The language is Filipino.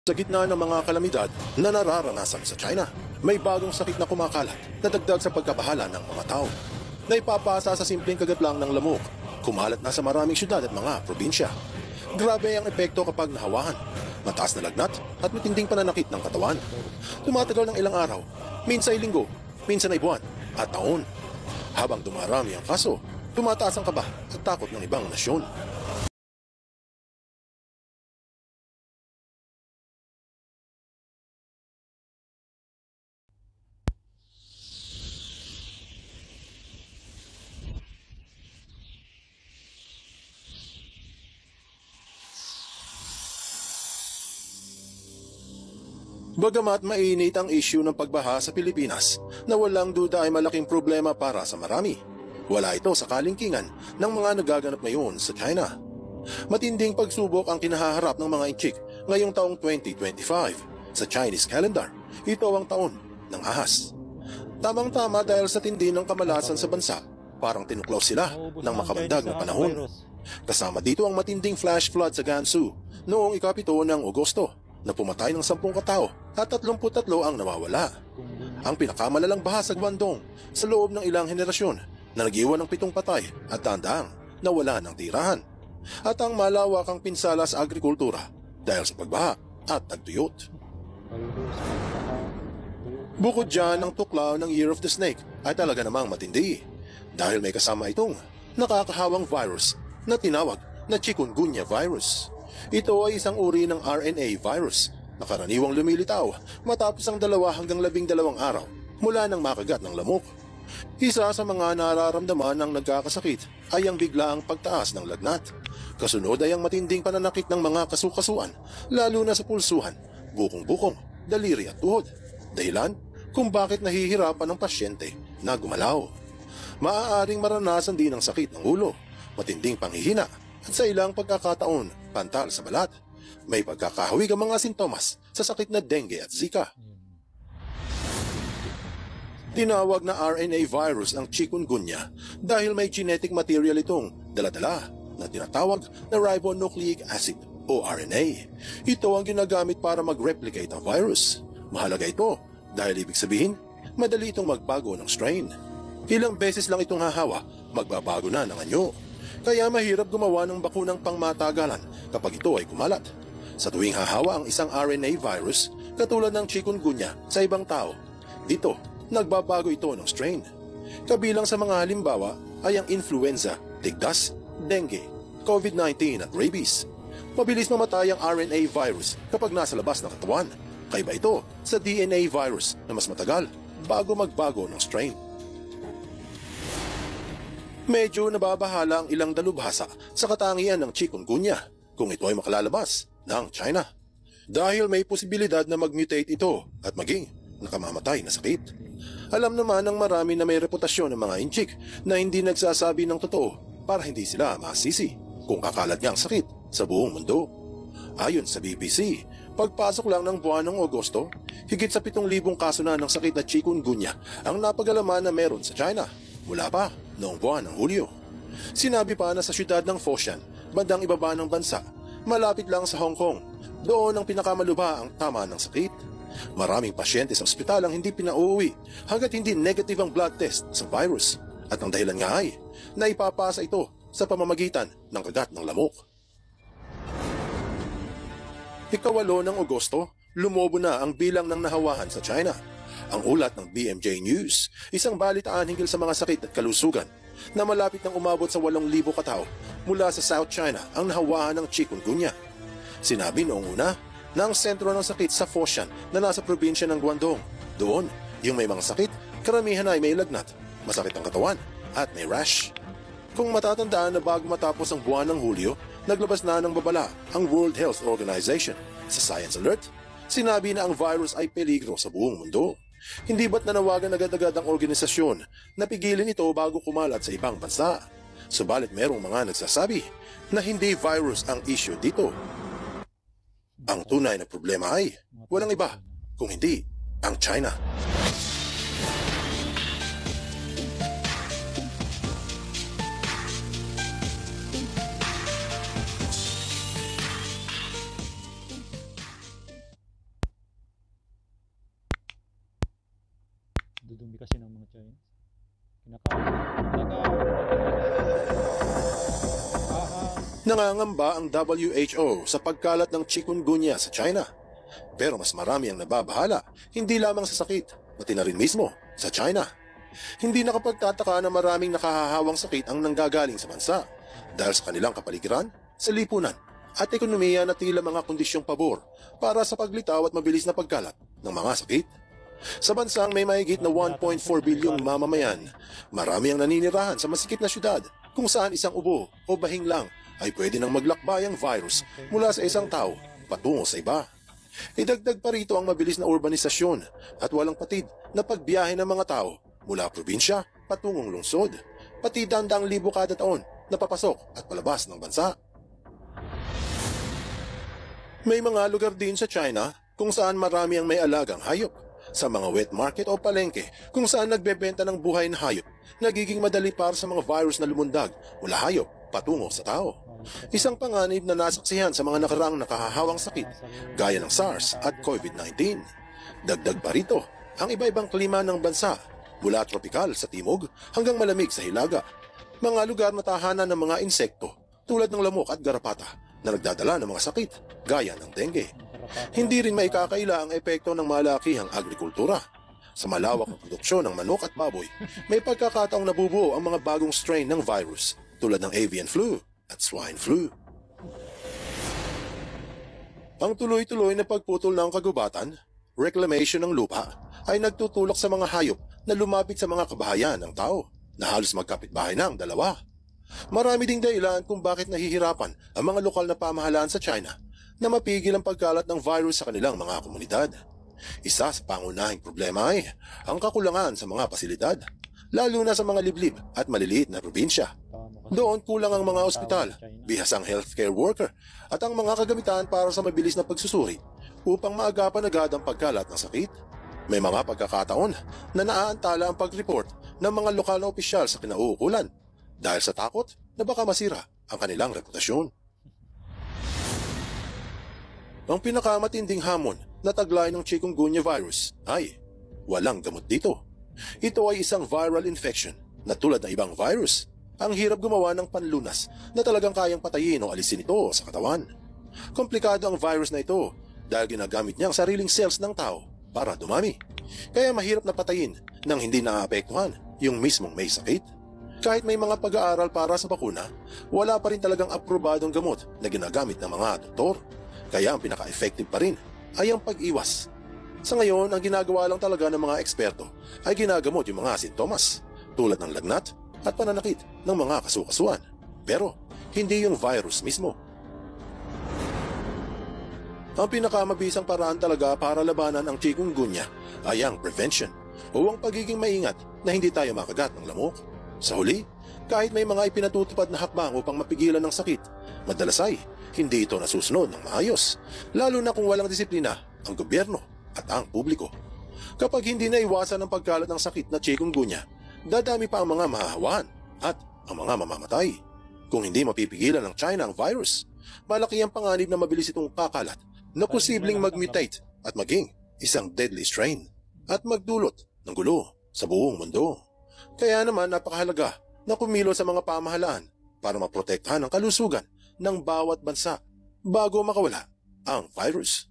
Sa gitna ng mga kalamidad na nararanasan sa China, may bagong sakit na kumakalat na dagdag sa pagkabahala ng mga tao. Naipapasa sa simpleng kagat lang ng lamok, kumalat na sa maraming syudad at mga probinsya. Grabe ang epekto kapag nahawahan, mataas na lagnat at matinding pananakit ng katawan. Tumatagal ng ilang araw, minsan ay linggo, minsan ay buwan at taon. Habang dumarami ang kaso, tumataas ang kaba at takot ng ibang nasyon. Bagamat mainit ang issue ng pagbaha sa Pilipinas, na walang duda ay malaking problema para sa marami. Wala ito sa kalingkingan ng mga nagaganap ngayon sa China. Matinding pagsubok ang kinahaharap ng mga inchik ngayong taong 2025. Sa Chinese calendar, ito ang taon ng ahas. Tamang-tama dahil sa tindi ng kamalasan sa bansa, parang tinuklaw sila ng makamandag na panahon. Kasama dito ang matinding flash flood sa Gansu noong ika-7 ng Agosto, na pumatay ng 10 katao at 33 ang nawawala. Ang pinakamalalang baha sa Guangdong sa loob ng ilang henerasyon na nag-iwan ng 7 patay at daang nawala ng tirahan. At ang malawakang pinsala sa agrikultura dahil sa pagbaha at tagtuyot. Bukod dyan, ang tuklaw ng Year of the Snake ay talaga namang matindi dahil may kasama itong nakakahawang virus na tinawag na chikungunya virus. Ito ay isang uri ng RNA virus na karaniwang lumilitaw matapos ang 2 hanggang 12 araw mula nang makagat ng lamok. Isa sa mga nararamdaman ng nagkakasakit ay ang biglaang pagtaas ng lagnat. Kasunod ay ang matinding pananakit ng mga kasukasuan, lalo na sa pulsuhan, bukong-bukong, daliri at tuhod. Dahilan kung bakit nahihirapan ang pasyente na gumalaw. Maaaring maranasan din ang sakit ng ulo, matinding panghihina, at sa ilang pagkakataon, pantal sa balat. May pagkakahawig ang mga sintomas sa sakit na dengue at Zika. Tinawag na RNA virus ang chikungunya dahil may genetic material itong dala-dala na tinatawag na ribonucleic acid o RNA. Ito ang ginagamit para mag-replicate ang virus. Mahalaga ito dahil ibig sabihin, madali itong magbago ng strain. Ilang beses lang itong hahawa, magbabago na ng anyo. Kaya mahirap gumawa ng bakunang pangmatagalan kapag ito ay kumalat. Sa tuwing hahawa ang isang RNA virus, katulad ng chikungunya sa ibang tao, dito, nagbabago ito ng strain. Kabilang sa mga halimbawa ay ang influenza, tigdas, dengue, COVID-19 at rabies. Mabilis mamatay ang RNA virus kapag nasa labas ng katawan. Kaiba ito sa DNA virus na mas matagal bago magbago ng strain. Medyo nababahala ang ilang dalubhasa sa katangian ng chikungunya kung ito ay makalalabas ng China. Dahil may posibilidad na mag-mutate ito at maging nakamamatay na sakit. Alam naman ng marami na may reputasyon ng mga inchik na hindi nagsasabi ng totoo para hindi sila masisi kung kakalat niya ang sakit sa buong mundo. Ayon sa BBC, pagpasok lang ng buwan ng Agosto, higit sa 7,000 kaso na ng sakit na chikungunya ang napagalaman na meron sa China mula pa noong buwan ng Hulyo. Sinabi pa na sa siyudad ng Foshan, bandang ibaba ng bansa, malapit lang sa Hong Kong, doon ang pinakamalubha ang tama ng sakit. Maraming pasyente sa ospital ang hindi pinauuwi hanggat hindi negative ang blood test sa virus. At ang dahilan nga ay naipapasa ito sa pamamagitan ng kagat ng lamok. Ika-8 ng Agosto, lumobo na ang bilang ng nahawahan sa China. Ang ulat ng BMJ News, isang balitaan hinggil sa mga sakit at kalusugan, na malapit nang umabot sa 8,000 katao mula sa South China ang nahawahan ng chikungunya. Sinabi noong una na ang sentro ng sakit sa Foshan na nasa probinsya ng Guangdong. Doon, yung may mga sakit, karamihan ay may lagnat, masakit ang katawan, at may rash. Kung matatandaan na bago matapos ang buwan ng Hulyo, naglabas na ng babala ang World Health Organization. Sa Science Alert, sinabi na ang virus ay peligro sa buong mundo. Hindi ba't nanawagan agad-agad ang organisasyon na pigilin ito bago kumalat sa ibang bansa? Subalit merong mga nagsasabi na hindi virus ang issue dito. Ang tunay na problema ay walang iba kung hindi ang China. Grabe kasi ng mga China. Kinakain. Nangangamba ang WHO sa pagkalat ng chikungunya sa China. Pero mas marami ang nababahala, hindi lamang sa sakit, pati na rin mismo sa China. Hindi nakapagtataka na maraming nakahahawang sakit ang nanggagaling sa bansa dahil sa kanilang kapaligiran, sa lipunan at ekonomiya na tila mga kondisyong pabor para sa paglitaw at mabilis na pagkalat ng mga sakit. Sa bansang may mahigit na 1.4 bilyong mamamayan, marami ang naninirahan sa masikip na syudad kung saan isang ubo o bahing lang ay pwede nang maglakbay ang virus mula sa isang tao patungo sa iba. Idagdag pa rito ang mabilis na urbanisasyon at walang patid na pagbiyahe ng mga tao mula probinsya patungong lungsod, pati dandang libo kada taon na papasok at palabas ng bansa. May mga lugar din sa China kung saan marami ang may alagang hayop. Sa mga wet market o palengke kung saan nagbebenta ng buhay na hayop, nagiging madali para sa mga virus na lumundag mula hayop patungo sa tao. Isang panganib na nasaksihan sa mga nakaraang nakahahawang sakit gaya ng SARS at COVID-19. Dagdag pa rito ang iba-ibang klima ng bansa mula tropikal sa timog hanggang malamig sa hilaga. Mga lugar na tahanan ng mga insekto tulad ng lamok at garapata na nagdadala ng mga sakit gaya ng dengue. Hindi rin maikakaila ang epekto ng malakihang agrikultura. Sa malawak na produksyon ng manok at baboy, may pagkakataong nabubuo ang mga bagong strain ng virus tulad ng avian flu at swine flu. Ang tuloy-tuloy na pagputol ng kagubatan, reclamation ng lupa, ay nagtutulak sa mga hayop na lumapit sa mga kabahayan ng tao na halos magkapitbahay na ang dalawa. Marami ding dahilan kung bakit nahihirapan ang mga lokal na pamahalaan sa China na mapigil ang pagkalat ng virus sa kanilang mga komunidad. Isa sa pangunahing problema ay ang kakulangan sa mga pasilidad, lalo na sa mga liblib at maliliit na probinsya. Doon kulang ang mga ospital, bihasang healthcare worker at ang mga kagamitan para sa mabilis na pagsusuri upang maagapan agad ang pagkalat ng sakit. May mga pagkakataon na naaantala ang pag-report ng mga lokal na opisyal sa kinauukulan dahil sa takot na baka masira ang kanilang reputasyon. Ang pinakamatinding hamon na taglay ng chikungunya virus ay walang gamot dito. Ito ay isang viral infection na tulad ng ibang virus. Ang hirap gumawa ng panlunas na talagang kayang patayin o alisin ito sa katawan. Komplikado ang virus na ito dahil ginagamit niya ang sariling cells ng tao para dumami. Kaya mahirap na patayin nang hindi naapektuhan yung mismong may sakit. Kahit may mga pag-aaral para sa bakuna, wala pa rin talagang aprobadong gamot na ginagamit ng mga doktor. Kaya ang pinaka-effective pa rin ay ang pag-iwas. Sa ngayon, ang ginagawa lang talaga ng mga eksperto ay ginagamot yung mga sintomas tulad ng lagnat at pananakit ng mga kasukasuan. Pero hindi yung virus mismo. Ang pinakamabisang paraan talaga para labanan ang chikungunya ay ang prevention o ang pagiging maingat na hindi tayo makagat ng lamok. Sa huli, kahit may mga ipinatutupad na hakbang upang mapigilan ng sakit, madalas ay hindi ito nasusunod ng maayos, lalo na kung walang disiplina ang gobyerno at ang publiko. Kapag hindi naiwasan ang pagkalat ng sakit na chikungunya, dadami pa ang mga mahahawan at ang mga mamamatay. Kung hindi mapipigilan ng China ang virus, malaki ang panganib na mabilis itong kakalat na posibleng mag-mutate at maging isang deadly strain at magdulot ng gulo sa buong mundo. Kaya naman napakahalaga na kumilos sa mga pamahalaan para maprotektahan ang kalusugan ng bawat bansa bago makawala ang virus.